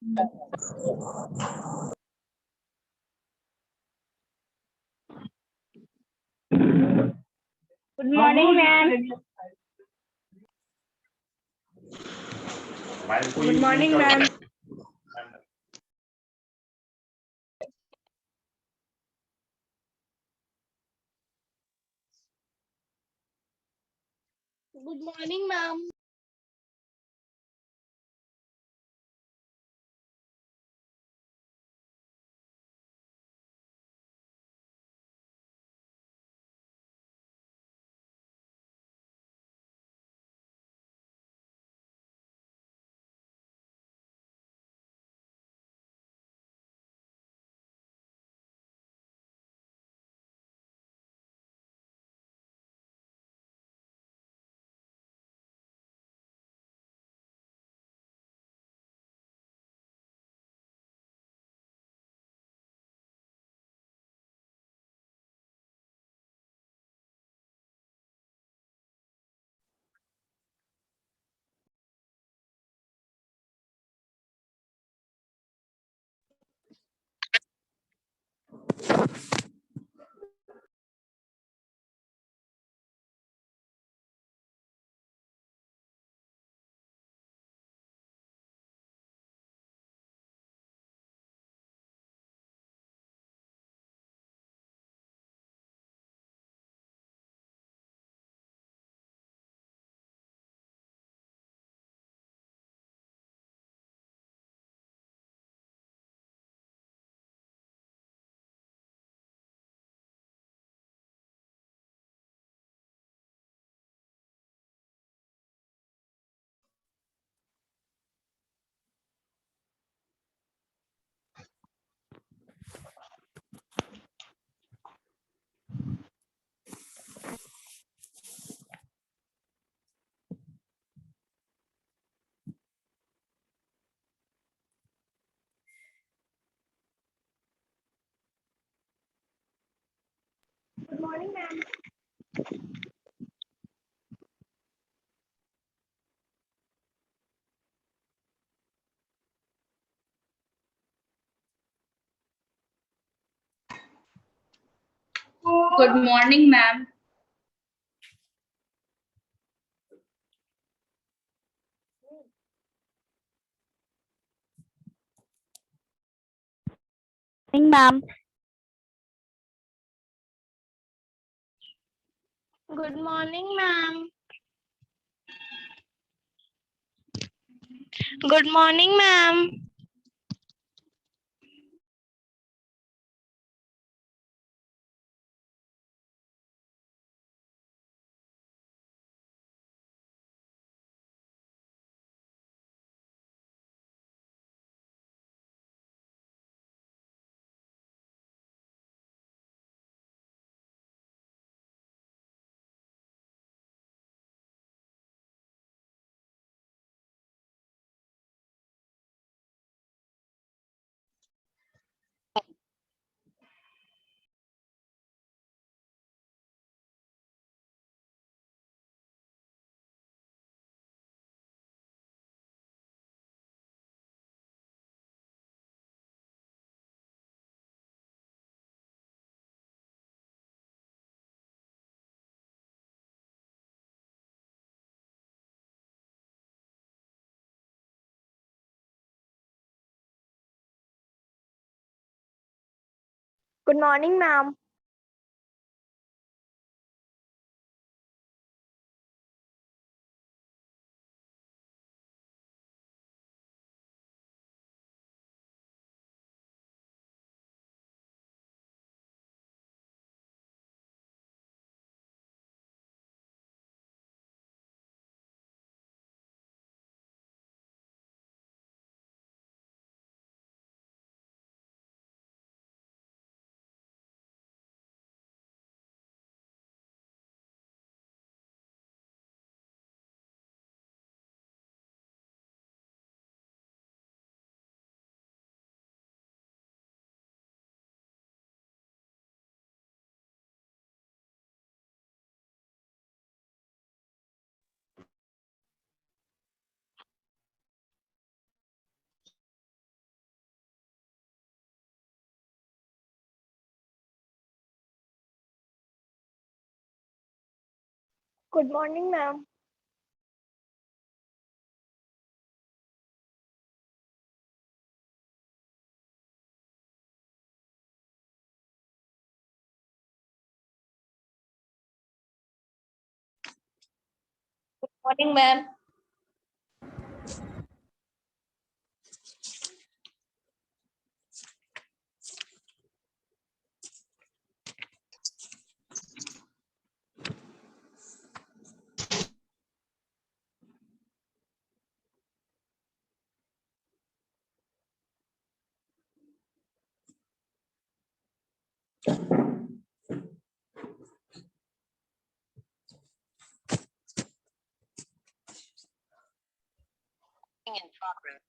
Good morning, ma'am. Good morning, ma'am. Good morning, ma'am. Good morning, ma'am. Good morning, ma'am. Ma'am. Good morning, ma'am. Good morning, ma'am. Good morning, ma'am. Good morning, ma'am. Morning, ma'am. In progress.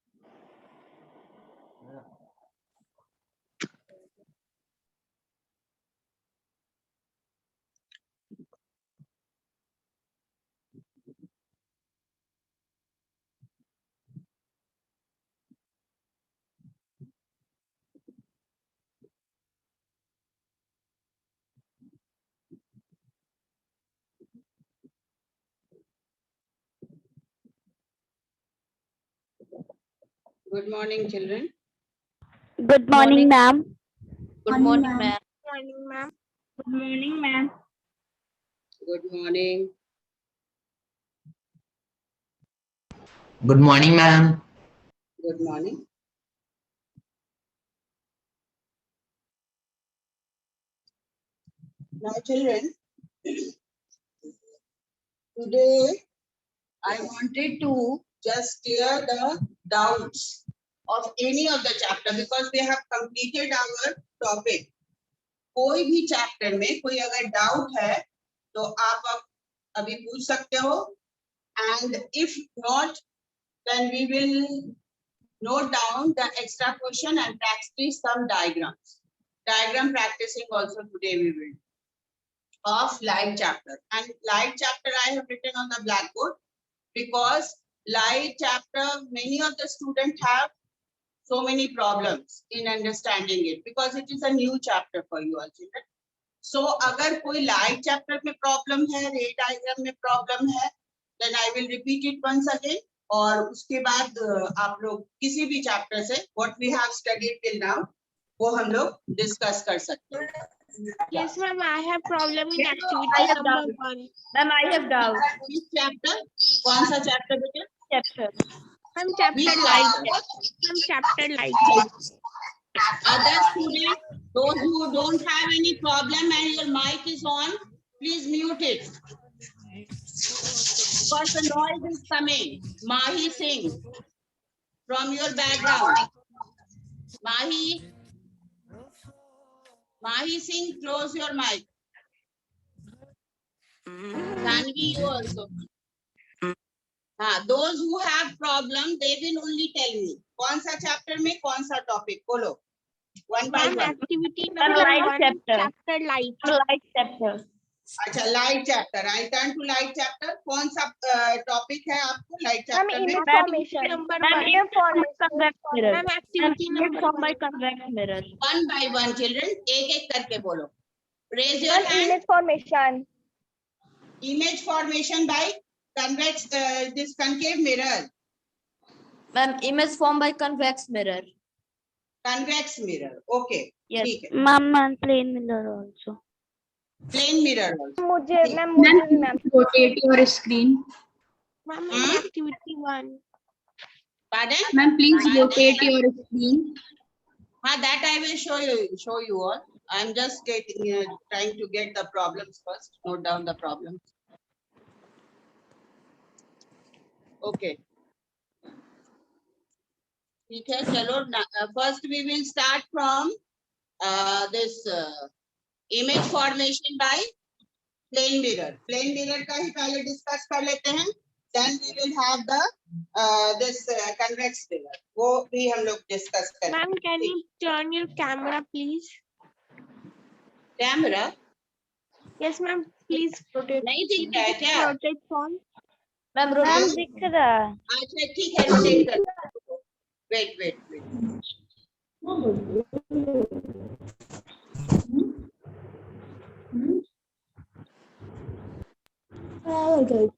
Good morning, children. Good morning, ma'am. Good morning, ma'am. Morning, ma'am. Good morning, ma'am. Good morning. Good morning, ma'am. Good morning. Now, children, today I wanted to just clear the doubts of any of the chapter because we have completed our topic. कोई भी chapter में कोई अगर doubt है तो आप अभी पूछ सकते हो, and if not, then we will note down the extra question and practice some diagrams. Diagram practicing also today we will of light chapter, and light chapter I have written on the blackboard because light chapter many of the students have so many problems in understanding it because it is a new chapter for you all children. So अगर कोई light chapter में problem है, ray diagram में problem है, then I will repeat it once again. और उसके बाद आप लोग किसी भी chapter से what we have studied till now वो हम लोग discuss कर सकते हैं. Yes, ma'am. I have problem in activity number 1. Ma'am, I have doubt. Which chapter? कौन सा chapter बेटे? Chapter. I'm chapter Which light. chapter? I'm chapter light. Other students, those who don't have any problem and your mic is on, please mute it. Because the noise is coming. Mahi Singh from your background. Mahi Singh, close your mic. Tanvi, you also. Those who have problem, they will only tell me. कौन सा chapter में कौन सा topic? बोलो. One by Ma'am, one. activity number light 1. chapter. Chapter light. Light chapter. अच्छा, light chapter. I turn to light chapter. कौन सा topic है आपको light Ma'am, chapter में? image formation. Number Ma'am, 1. image formation. Convex mirror. Ma'am, activity Ma'am, number formed by 1. convex mirror. One by one, children. एक करके बोलो. Raise your Ma'am, hand. image formation. Image formation by convex, this concave mirror. Ma'am, image formed by convex mirror. Convex mirror. Okay. Yes. ठीक है. Ma'am, plain mirror also. Plain mirror also. मुझे ma'am rotate your screen. Ma'am, Hmm? activity 1. Pardon? Ma'am, please rotate your screen. That I will show you all. I'm just trying to get the problems first. Note down the problems. Okay. ठीक है, चलो. First we will start from this image formation by plane mirror. Plane mirror का ही पहले discuss कर लेते हैं. Then we will have the this convex mirror. वो भी हम लोग discuss करेंगे. Ma'am, can you turn your camera, please? Camera Yes, ma'am. Please rotate. नहीं दिख रहा है क्या? Rotate phone. Ma'am, Ma'am, rotate. दिख रहा है. अच्छा ठीक है, rotate कर. Wait. it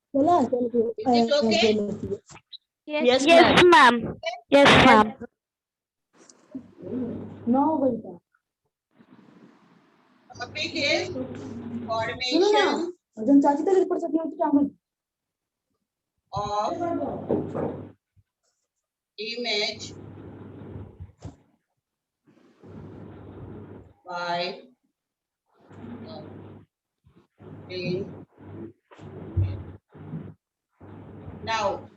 okay? Yes, Yes, ma'am. ma'am. Yes, ma'am. Topic is formation of image by plane. Now,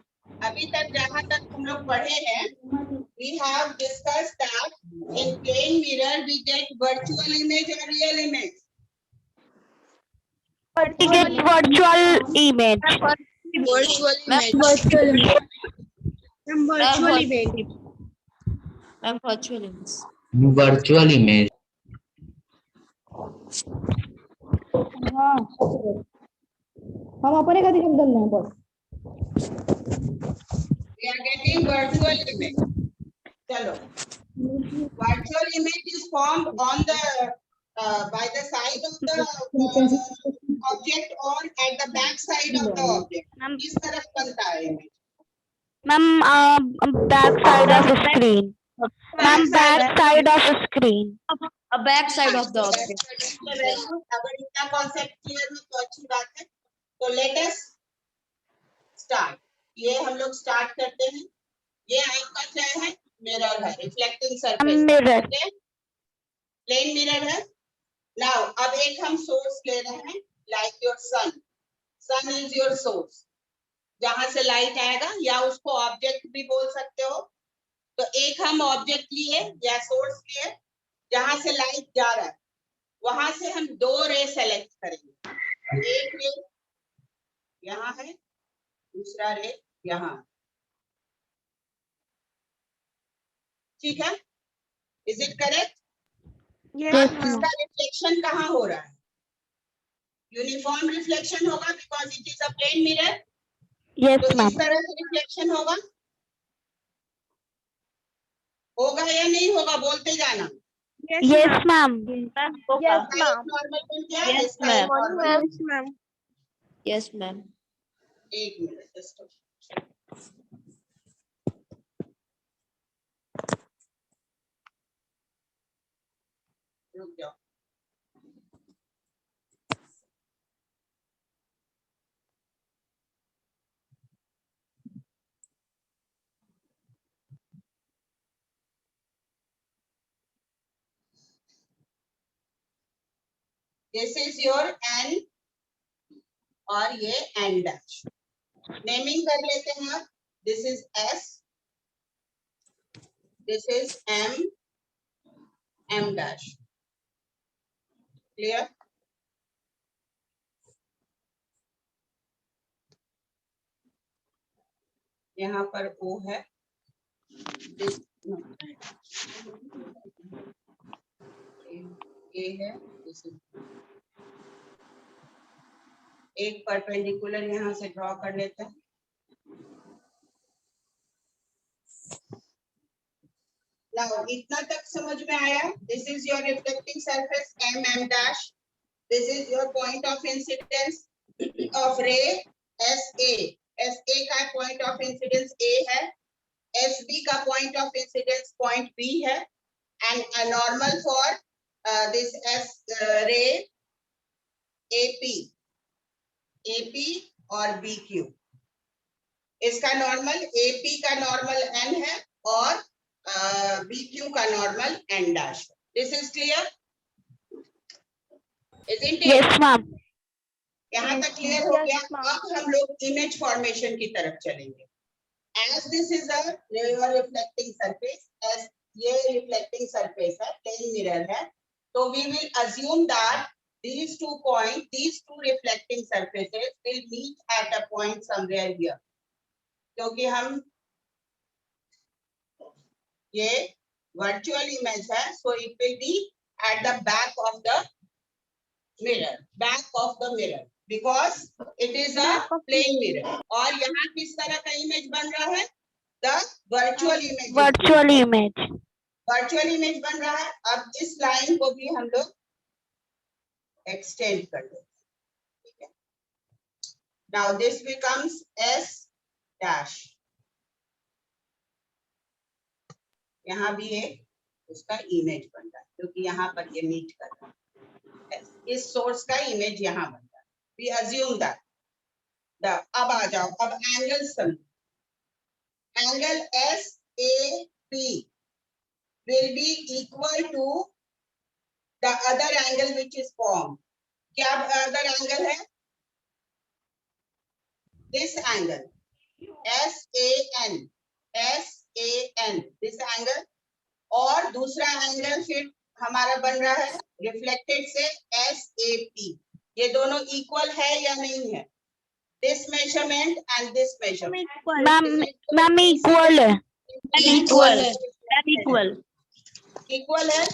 अभी तक जहां तक हम लोग पढ़े हैं, we have discussed that in plane mirror we get virtual image or real image. We get virtual image. Virtual image. Virtual image. Virtual image. Ma'am, virtual image. Virtual image. हम अपने कधी शब्द नाही बस We are getting virtual image. Chalo. Virtual image is formed on the by the side of the object or at the back side of the object. किस तरफ बनता है image? Ma'am, back side of the screen. Ma'am, back side of the screen. A back side of the object. अगर इतना concept clear हो तो अच्छी बात है. तो लेट अस स्टार्ट. ये हम लोग स्टार्ट करते हैं. ये आपका क्या है? मिरर है, reflecting surface. Mirror. Plane mirror है. नाउ अब एक हम सोर्स ले रहे हैं, like your sun. Sun is your source. जहां से लाइट आएगा, या उसको ऑब्जेक्ट भी बोल सकते हो. तो एक हम ऑब्जेक्ट लिए या सोर्स लिए जहां से लाइट जा रहा है, वहां से हम दो रे सेलेक्ट करेंगे. एक रे यहाँ है, दूसरा रे यहाँ. ठीक है? Is it correct? Yes, इसका रिफ्लेक्शन कहाँ हो रहा है? यूनिफॉर्म रिफ्लेक्शन होगा because it is a plane mirror. yes, तो ma'am. इस तरह से रिफ्लेक्शन होगा. होगा या नहीं होगा बोलते जाना. Yes, ma'am. नॉर्मल बन गया. Yes, इसका ma'am. normal. Yes, ma'am. एक मिनट just रुक जाओ. This is your N और ये N dash. नेमिंग कर लेते हैं आप. This is S. This is M. M dash. Clear? यहाँ पर O है. This no. A है. This is एक परपेंडिकुलर यहाँ से ड्रॉ कर लेते हैं. Now इतना तक समझ में आया. This is your reflecting surface M dash. This is your point of incidence of ray SA. SA का point of incidence A है. SB का point of incidence point B है. And a normal for this S ray AP और BQ. इसका normal AP का normal N है और BQ का normal N dash. This is clear? Isn't it? Yes, ma'am. यहाँ तक क्लियर हो गया. अब हम लोग इमेज फॉर्मेशन की तरफ चलेंगे. As this is a reflecting surface, as ये reflecting surface है, plane mirror है, so we will assume that these two points, these two reflecting surfaces will meet at a point somewhere here. क्योंकि हम ये virtual image है, so it will be at the back of the mirror, because it is a plane mirror. और यहाँ किस तरह का image बन रहा है? The virtual image. Virtual image. Virtual image बन रहा है. अब इस लाइन को भी हम लोग एक्सटेंड कर देते हैं. ठीक है? Now this becomes S dash. यहाँ भी एक उसका इमेज बन रहा है क्योंकि यहाँ पर ये मीट कर रहा है, इस सोर्स का इमेज यहाँ बन रहा है. We assume that. अब आ जाओ, अब एंगल समझो. Angle SAP will be equal to the other angle which is formed. क्या other angle है? This angle SAN, this angle. और दूसरा एंगल फिर हमारा बन रहा है रिफ्लेक्टेड से SAP. ये दोनों इक्वल है या नहीं है? This measurement and this measurement. Ma'am equal है. Equal. Equal है.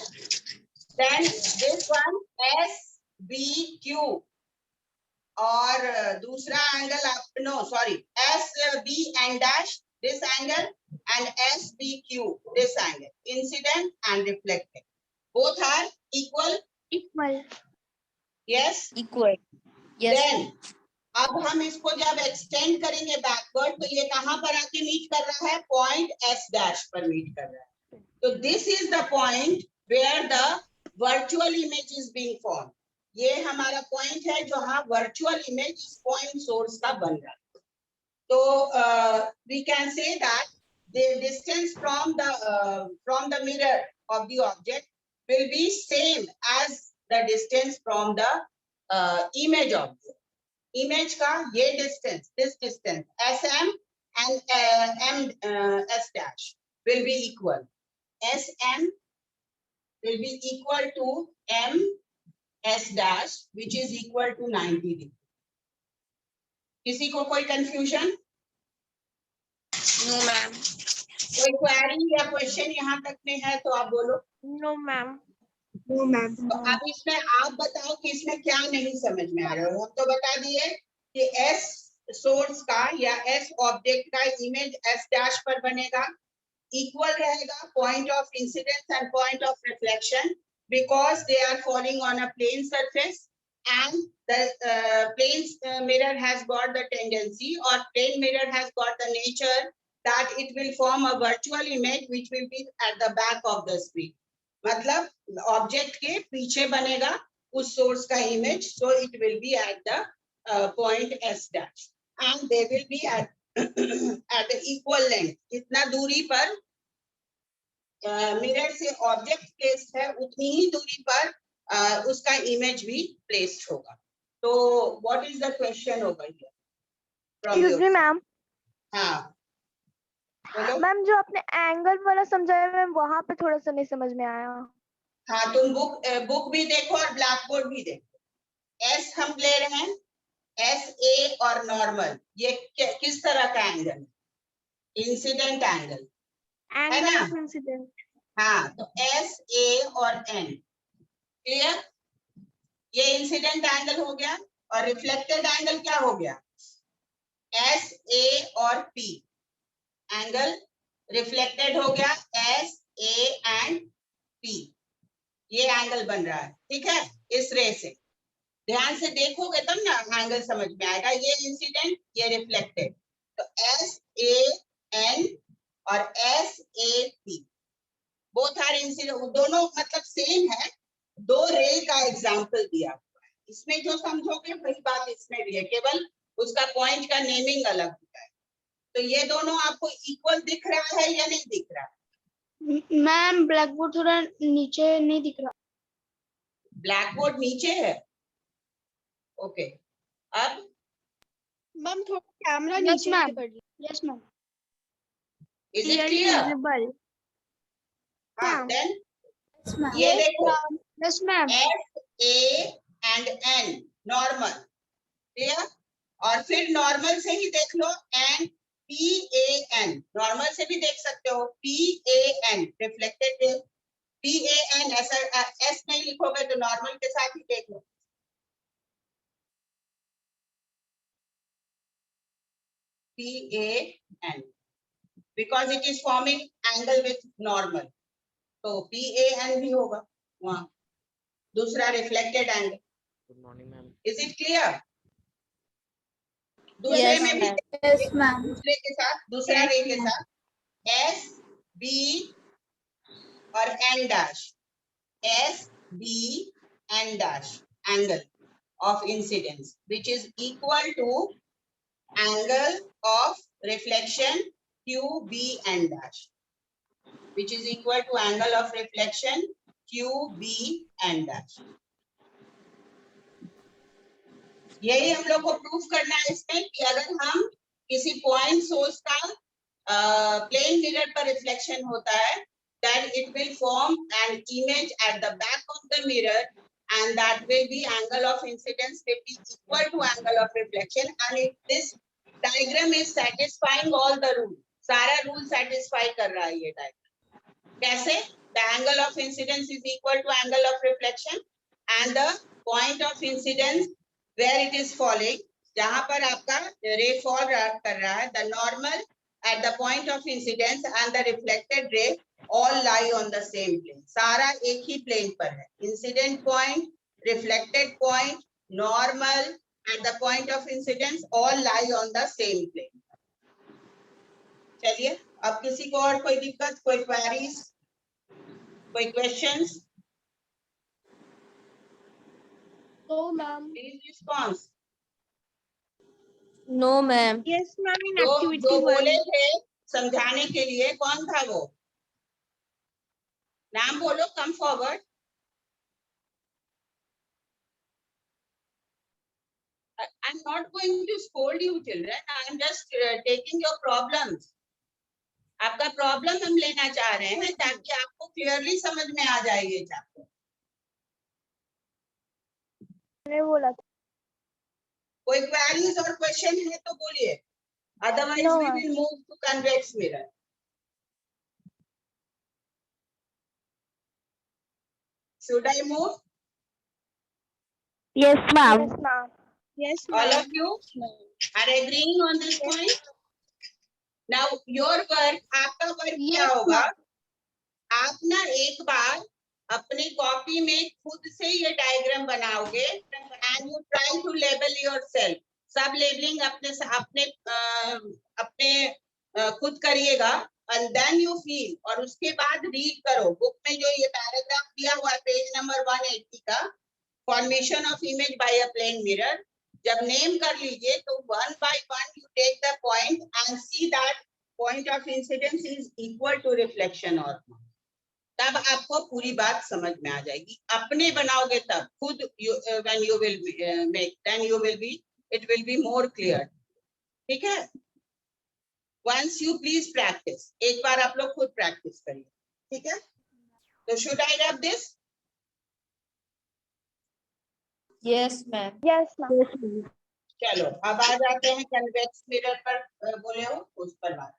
Then this one SBQ और दूसरा एंगल आप no sorry SB and dash this angle and SBQ this angle, incident and reflected, both are equal. Yes. Equal. Yes. Then अब हम इसको जब extend करेंगे बैकवर्ड तो ये कहां पर आके मीट कर रहा है? पॉइंट S डैश पर मीट कर रहा है. तो this is the point where the virtual image is being form. ये हमारा पॉइंट है जहां वर्चुअल इमेज इस पॉइंट सोर्स का बन रहा है. तो we can say that the distance from the mirror of the object will be same as the distance from the image object. Image का ये distance, this distance SM and S dash will be equal. SM will be equal to M S dash, which is equal to 90 degree. किसी को कोई confusion? No, ma'am. कोई query या question यहाँ तक में है तो आप बोलो. No, ma'am. तो अब इसमें आप बताओ कि इसमें क्या नहीं समझ में आ रहा है. हम तो बता दिए कि S सोर्स का या S ऑब्जेक्ट का इमेज S डैश पर बनेगा, इक्वल रहेगा point of incidence and point of reflection because they are falling on a plane surface and the plane mirror has got the tendency और plane mirror has got the nature that it will form a virtual image which will be at the back of the screen. मतलब object के पीछे बनेगा उस source का image, so it will be at the point S dash and they will be at the equal length. इतना दूरी पर mirror से ऑब्जेक्ट प्लेस्ड है उतनी ही दूरी पर उसका इमेज भी प्लेस्ड होगा. तो what is the question over here? Excuse me ma'am. हाँ बोलो. मैम जो आपने एंगल वाला समझाया मैम वहां पे थोड़ा सा नहीं समझ में आया. हाँ तुम बुक भी देखो और ब्लैक बोर्ड भी देखो. S हम ले रहे हैं SA और नॉर्मल, ये किस तरह का एंगल है? इंसिडेंट एंगल है ना. इंसिडेंट. हाँ तो SA और N क्लियर. ये इंसिडेंट एंगल हो गया और रिफ्लेक्टेड एंगल क्या हो गया? SA और P एंगल रिफ्लेक्टेड हो गया SA एंड P. ये एंगल बन रहा है. ठीक है, इस रे से ध्यान से देखोगे तब ना एंगल समझ में आएगा. ये इंसिडेंट, ये रिफ्लेक्टेड. तो SAN और SAP बोथ आर इंसिडेंट. दोनों मतलब सेम है. दो रे का एग्जांपल दिया हुआ है. इसमें जो समझोगे वही बात इसमें भी है, केवल उसका पॉइंट का नेमिंग अलग होता है. तो ये दोनों आपको इक्वल दिख रहा है या नहीं दिख रहा है? मैम ब्लैक बोर्ड थोड़ा नीचे नहीं दिख रहा. ब्लैक बोर्ड नीचे है. ओके अब मैम थोड़ा कैमरा नीचे कर दी. Yes ma'am. Is it clear? हाँ देन ये देखो yes ma'am. SA and N normal clear. और फिर नॉर्मल से ही देख लो N PAN, नॉर्मल से भी देख सकते हो. PAN रिफ्लेक्टेड PAN, ऐसा S नहीं लिखोगे तो नॉर्मल के साथ ही देख लो. PAN because it is forming angle with normal, तो PAN भी होगा वहां. दूसरा reflected angle. Good morning, ma'am. Is it clear? दूसरे Yes, में भी ma'am. Yes, ma'am. दूसरे के साथ, दूसरा रे के साथ एस बी और N dash, S B N dash, angle of incidence which is equal to angle of reflection QB dash, which is equal to angle of reflection QB dash. यही हम लोग को प्रूफ करना है इसमें कि अगर हम किसी पॉइंट सोर्स का प्लेन मिरर पर रिफ्लेक्शन होता है, that it will form an image at the back of the mirror and that will be angle of incidence will be equal to angle of reflection, and if this diagram is satisfying all the rule, सारा rule satisfy कर रहा है ये diagram. कैसे? The angle of incidence is equal to angle of reflection and the point of incidence where it is falling, जहां पर आपका ray fall कर रहा है, the normal at the point of incidence and the reflected ray all lie on the same plane. सारा एक ही plane पर है. Incident point, reflected point, normal at the point of incidence all lie on the same plane. चलिए, अब किसी को और कोई दिक्कत, कोई queries, कोई questions? No, ma'am. Please response. No, ma'am. Yes, ma'am. In जो बोले थे समझाने के लिए, कौन था वो? नाम बोलो, come forward. I'm not going to scold you, children. I'm just taking your problems. आपका प्रॉब्लम हम लेना चाह रहे हैं ताकि आपको क्लियरली समझ में आ जाए ये चैप्टर. मैंने बोला था. कोई क्वेरीज और क्वेश्चन है तो बोलिए, otherwise No, we ma'am. will move to convex mirror. Should I move? Yes, ma'am. Yes, ma'am. Yes, All ma'am. of you are agreeing on this point? Now your work, आपका work क्या Yes, होगा? ma'am. आप ना एक बार अपनी copy में खुद से ये डायग्राम बनाओगे and you try to label yourself. सब लेबलिंग अपने अपने खुद करिएगा and then you feel, और उसके बाद रीड करो. बुक में जो ये पैराग्राफ दिया हुआ है पेज नंबर 180 का, formation of image by a plane mirror, जब नेम कर लीजिए तो one by one you take the point and see that point of incidence is equal to reflection और तब आपको पूरी बात समझ में आ जाएगी. अपने बनाओगे तब खुद when you will make, then you will be, it will be more clear. ठीक है? Once you please practice, एक बार आप लोग खुद प्रैक्टिस करिए. ठीक है? तो should I rub this? Yes, ma'am. Yes, ma'am. Yes, ma'am. चलो अब आ जाते हैं कन्वेक्स मिरर पर, बोले हो उस पर बात.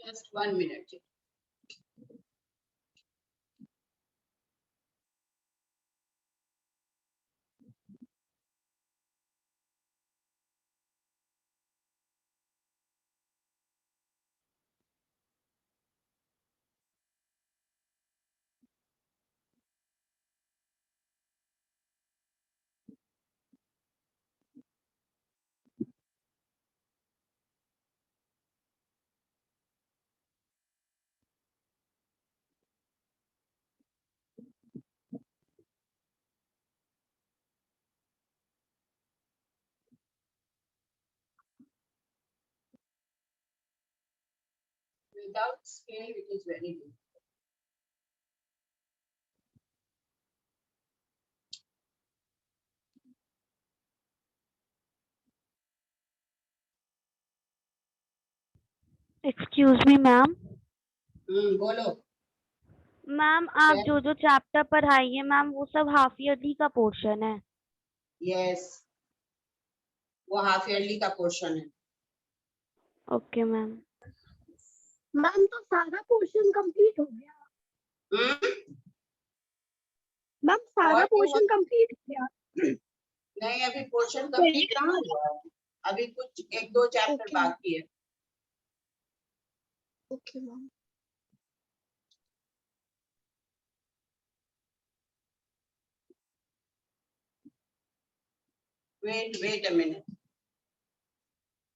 Just 1 minute. Without scale, it is very difficult. Excuse me ma'am. बोलो। मैम आप Yes. जो जो चैप्टर पढ़ाई है मैम वो सब हाफ ईयरली का पोर्शन है। यस, वो हाफ ईयरली का पोर्शन है। Okay ma'am. मैम तो सारा पोर्शन कंप्लीट हो गया। मैम सारा और पोर्शन कंप्लीट हो गया। नहीं, अभी पोर्शन कंप्लीट कहाँ हुआ है, अभी कुछ 1-2 चैप्टर Okay. बाकी है। Okay ma'am. Wait a minute,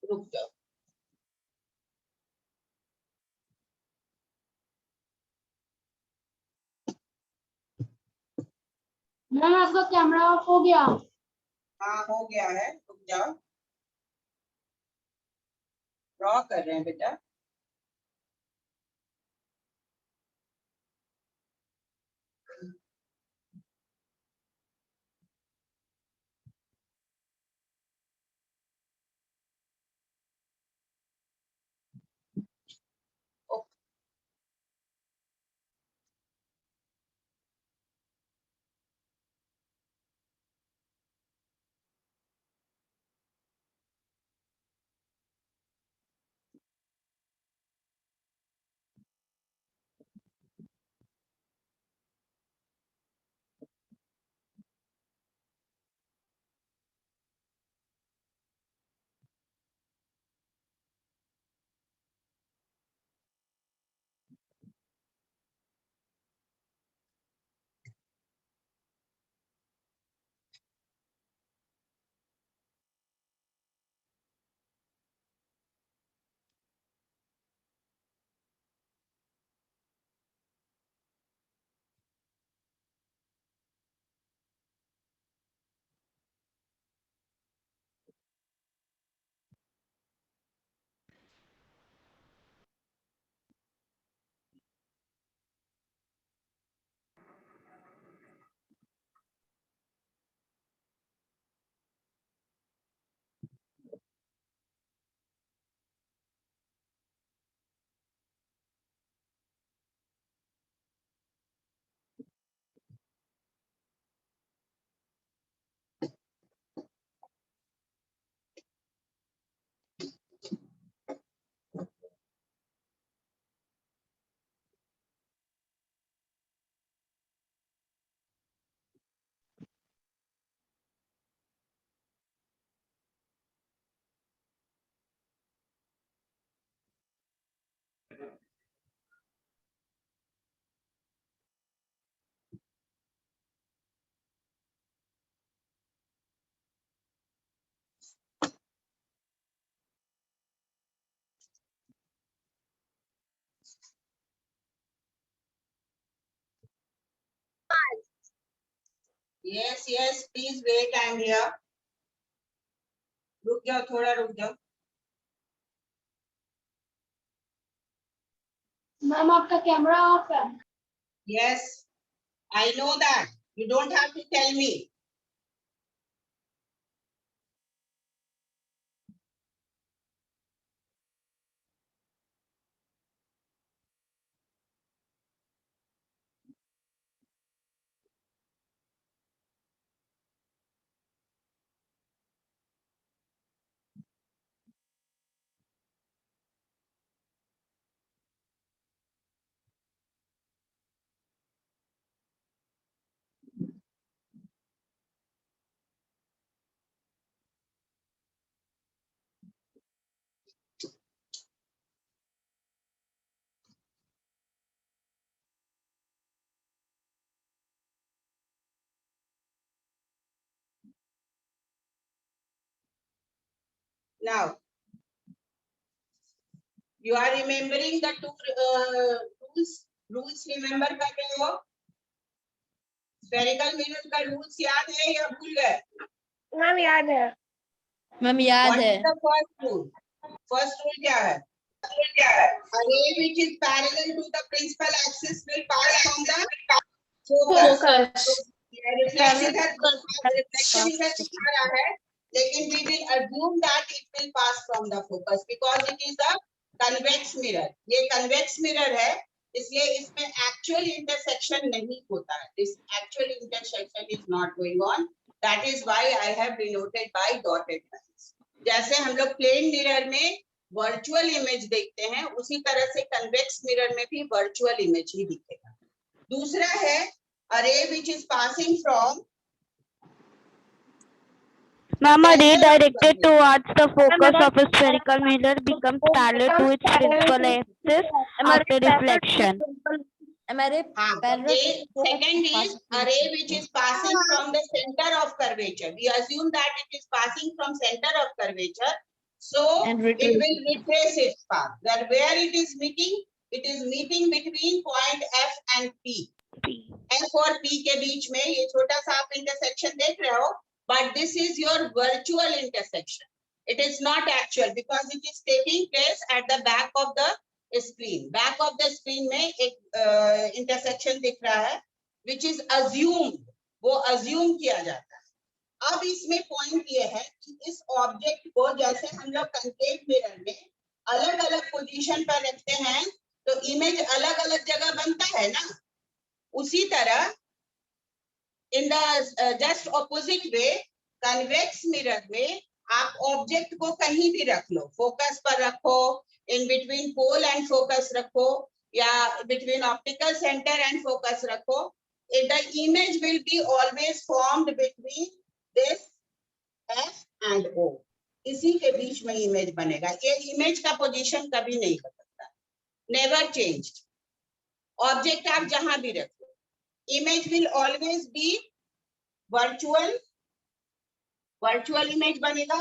रुक जाओ। मैम आपका कैमरा ऑफ हो गया। हाँ हो गया है, रुक जाओ। ड्रॉ कर रहे हैं बेटा। Yes please wait, I am here. रुक जाओ, थोड़ा रुक जाओ। मैम आपका कैमरा ऑफ है। Yes, I know that, you don't have to tell me. Now, you are remembering the two rules. Rules remember कर रहे हो? Spherical minute का rules याद है या भूल गए? मैम याद है। मैम याद What है। is the first rule? First rule क्या है? Array which is parallel to the principal axis will pass from the focus. Reflex इधर रिफ्लेक्शन इधर दिखा रहा है, लेकिन we will assume that it will pass from the focus because it is a convex mirror. ये convex mirror है, इसलिए इसमें actual intersection नहीं होता है. This actual intersection is not going on. That is why I have denoted by dotted lines. जैसे हम लोग प्लेन मिरर में वर्चुअल इमेज देखते हैं, उसी तरह से कन्वेक्स मिरर में भी वर्चुअल इमेज ही दिखेगा. दूसरा है array which is passing from Ma'am, a ray directed towards the focus of a spherical mirror becomes parallel to its principal axis after reflection. हमारे हाँ, second is array which is passing from the center of curvature. We assume that it is passing from center of curvature, so And it will retrace its path. Where it is meeting between point F and P. F और P के बीच में ये छोटा सा आप intersection देख रहे हो, but this is your virtual intersection. It is not actual because it is taking place at the back of the screen. Back of the screen में एक intersection दिख रहा है, which is assumed. वो assume किया जाता है. अब इसमें पॉइंट ये है कि इस ऑब्जेक्ट को जैसे हम लोग कंकेव मिरर में अलग अलग पोजीशन पर रखते हैं, तो इमेज अलग अलग जगह बनता है ना. उसी तरह in the just opposite way convex mirror में आप ऑब्जेक्ट को कहीं भी रख लो, फोकस पर रखो, in between pole and focus रखो, या between optical centre and focus रखो, the image will be always formed between this F and O. इसी के बीच में इमेज बनेगा. ये इमेज का पोजीशन कभी नहीं बदलता, नेवर चेंज्ड. ऑब्जेक्ट आप जहां भी रखो, image will always be virtual image बनेगा,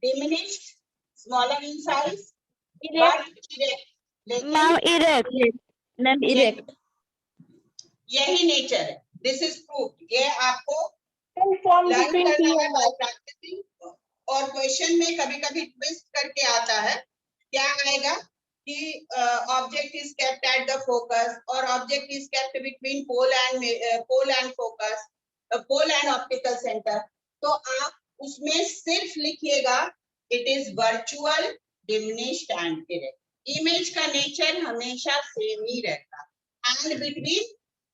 diminished, smaller in size, but erect. Ma'am, erect. Ma'am erect. यही नेचर है. This is proved. ये आपको form learn between P करना है and by O. practicing. और क्वेश्चन में कभी कभी ट्विस्ट करके आता है. क्या आएगा कि object is kept at the focus or object is kept between pole and focus, pole and optical center. तो आप उसमें सिर्फ लिखिएगा it is virtual, diminished and erect. Image का नेचर हमेशा सेम ही रहता. and between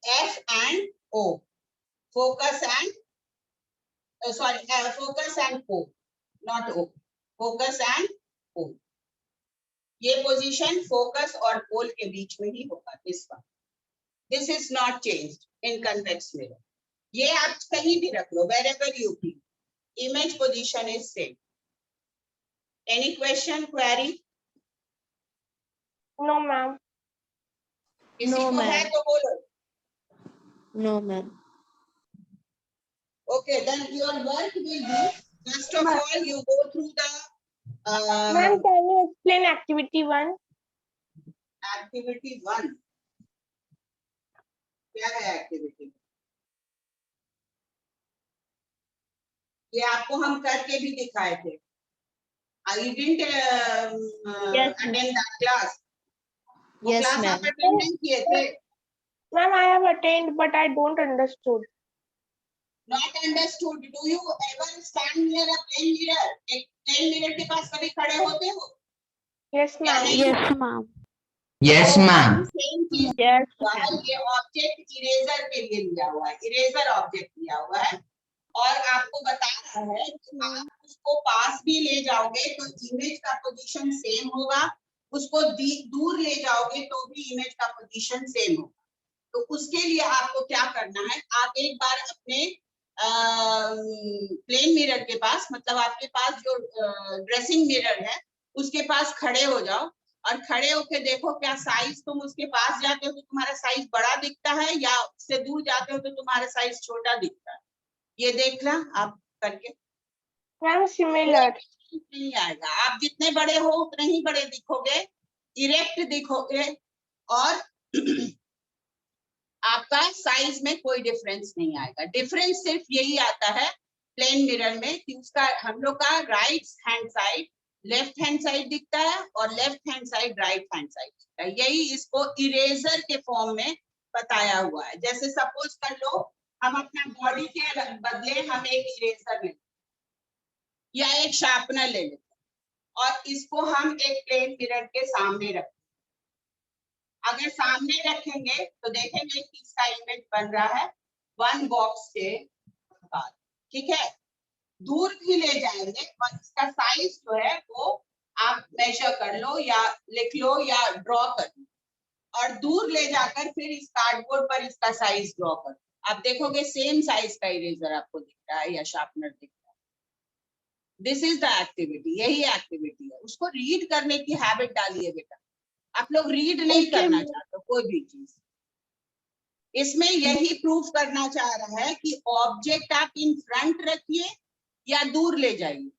F and O, focus and focus and O, not O, focus and O. ये position focus और पोल के बीच में ही होगा. This is not changed in convex mirror. ये आप कहीं भी रख लो, wherever you be, image position is same. Any question, query? No, ma'am. किसी No, को है ma'am. तो बोलो. No ma'am. Okay, then your work will be, first of all you go through the Ma'am, can you explain activity 1? activity 1. क्या है activity? ये आपको हम करके भी दिखाए थे. I didn't attend that class. वो Yes, क्लास ma'am. आप अटेंड नहीं किए थे. Ma'am, I have attained, but I don't understood. Not understood. Do you ever stand near a plane mirror? एक plane mirror के पास कभी खड़े होते हो? Yes, ma'am. Yes, ma'म. Yes, ma'am. Same चीज. Yes. ये ऑब्जेक्ट इरेजर के लिए लिया हुआ है, इरेजर ऑब्जेक्ट लिया हुआ है, और आपको बता रहा है कि आप उसको पास भी ले जाओगे तो इमेज का पोजीशन सेम होगा, उसको दूर ले जाओगे तो भी इमेज का पोजीशन सेम होगा. तो उसके लिए आपको क्या करना है, आप एक बार अपने प्लेन मिरर के पास, मतलब आपके पास जो ड्रेसिंग मिरर है उसके पास खड़े हो जाओ, और खड़े होके देखो क्या साइज, तुम उसके पास जाते हो तो तुम्हारा साइज बड़ा दिखता है, या उससे दूर जाते हो तो तुम्हारा साइज छोटा दिखता है. ये देखना आप करके. Ma'am, similar. नहीं आएगा. आप जितने बड़े हो उतने ही बड़े दिखोगे, इरेक्ट दिखोगे, और आपका साइज में कोई डिफरेंस नहीं आएगा. डिफरेंस सिर्फ यही आता है प्लेन मिरर में कि उसका हम लोग का right hand side left hand side दिखता है और left hand side right hand side दिखता है। यही इसको इरेजर के फॉर्म में बताया हुआ है। जैसे सपोज कर लो हम अपना बॉडी के बदले हम एक इरेजर लें या एक शार्पनर ले लेते हैं और इसको हम एक प्लेन मिरर के सामने रखें। अगर सामने रखेंगे तो देखेंगे कि इसका इमेज बन रहा है वन बॉक्स के बाद, ठीक है। दूर भी ले जाएंगे और इसका साइज जो है वो आप मेजर कर लो या लिख लो या ड्रॉ कर लो और दूर ले जाकर फिर इस कार्डबोर्ड पर इसका साइज ड्रॉ कर लो। आप देखोगे सेम साइज का इरेजर आपको दिख रहा है या शार्पनर दिख रहा है। दिस इज द एक्टिविटी, यही एक्टिविटी है। उसको रीड करने की हैबिट डालिए बेटा। आप लोग रीड नहीं करना चाहते कोई भी चीज। इसमें यही प्रूफ करना चाह रहा है कि ऑब्जेक्ट आप इन फ्रंट रखिए या दूर ले जाइए,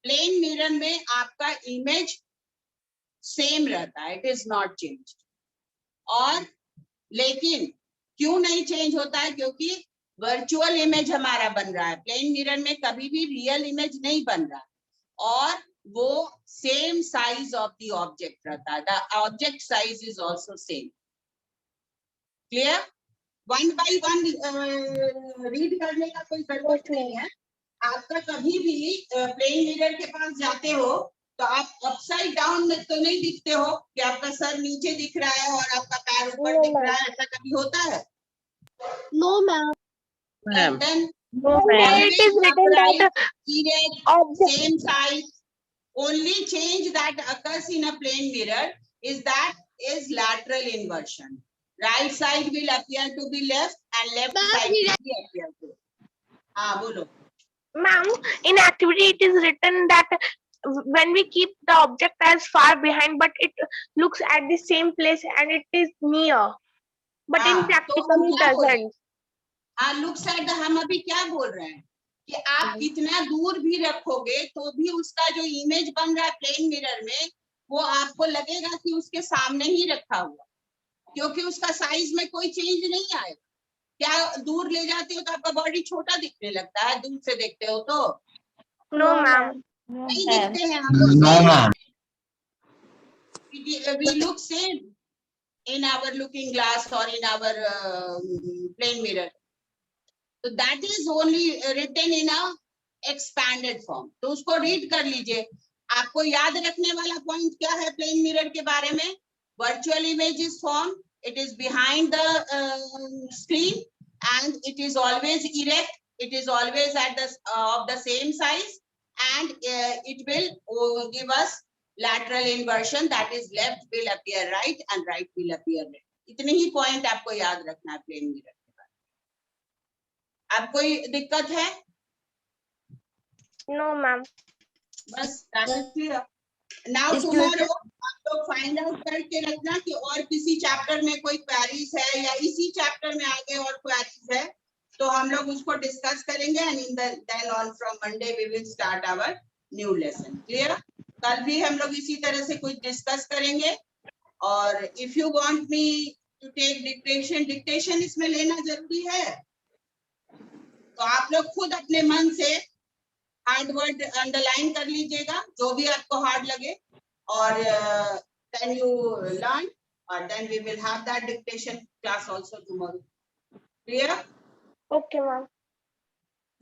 प्लेन मिरर में आपका इमेज सेम रहता है, इट इज नॉट चेंज। और लेकिन क्यों नहीं चेंज होता है? क्योंकि वर्चुअल इमेज हमारा बन रहा है, प्लेन मिरर में कभी भी रियल इमेज नहीं बन रहा और वो same size of the object रहता है। The object size is also same. Clear? One by one read करने का कोई जरूरत नहीं है। आपका कभी भी प्लेन मिरर के पास जाते हो तो आप अपसाइड डाउन में तो नहीं दिखते हो कि आपका सर नीचे दिख रहा है और आपका पैर ऊपर दिख रहा है, ऐसा कभी होता है? No ma'am. Then It is written that object same size. Only change that occurs in a plane mirror is lateral inversion. Right side will appear to be left and left side will be appear to. हाँ बोलो। Ma'am, in activity it is written that when we keep the object as far behind, but it looks at the same place and it is near. But in हाँ, practical तो हम it क्या बोले? doesn't. हाँ, looks at the, हम अभी क्या बोल रहे हैं कि आप कितना दूर भी रखोगे तो भी उसका जो इमेज बन रहा है प्लेन मिरर में वो आपको लगेगा कि उसके सामने ही रखा हुआ, क्योंकि उसका साइज में कोई चेंज नहीं आएगा। क्या दूर ले जाते हो तो आपका बॉडी छोटा दिखने लगता है? दूर से देखते हो तो No, ma'am. नहीं दिखते हैं हम लोग। No, ma'am. We look same in our looking glass or in our plane mirror. So that is only written in a expanded form. तो उसको रीड कर लीजिए। आपको याद रखने वाला पॉइंट क्या है प्लेन मिरर के बारे में? Virtual image is formed, it is behind the screen and it is always erect, it is always at the of the same size and it will give us lateral inversion, that is left will appear right and right will appear left. इतने ही point आपको याद रखना है plane mirror के बारे में। अब कोई दिक्कत है? No, ma'am. बस that is clear. Now tomorrow आप लोग फाइंड आउट करके रखना कि और किसी चैप्टर में कोई क्वेरीज है या इसी चैप्टर में आगे और क्वेरीज है तो हम लोग उसको डिस्कस करेंगे and in then on from Monday we will start our new lesson. Clear? कल भी हम लोग इसी तरह से कुछ डिस्कस करेंगे और if you want me to take dictation इसमें लेना जरूरी है तो आप लोग खुद अपने मन से हार्ड वर्ड अंडरलाइन कर लीजिएगा जो भी आपको हार्ड लगे और देन यू लर्न और then we will have that dictation class also tomorrow. Clear? Okay, ma'am.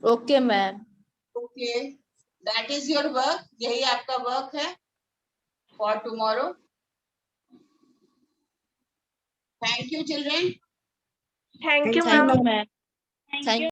Okay, ma'am. Okay, that is your work. यही आपका वर्क है for tomorrow. Thank you children. Thank you, Thank ma'am. you, ma'am. Thank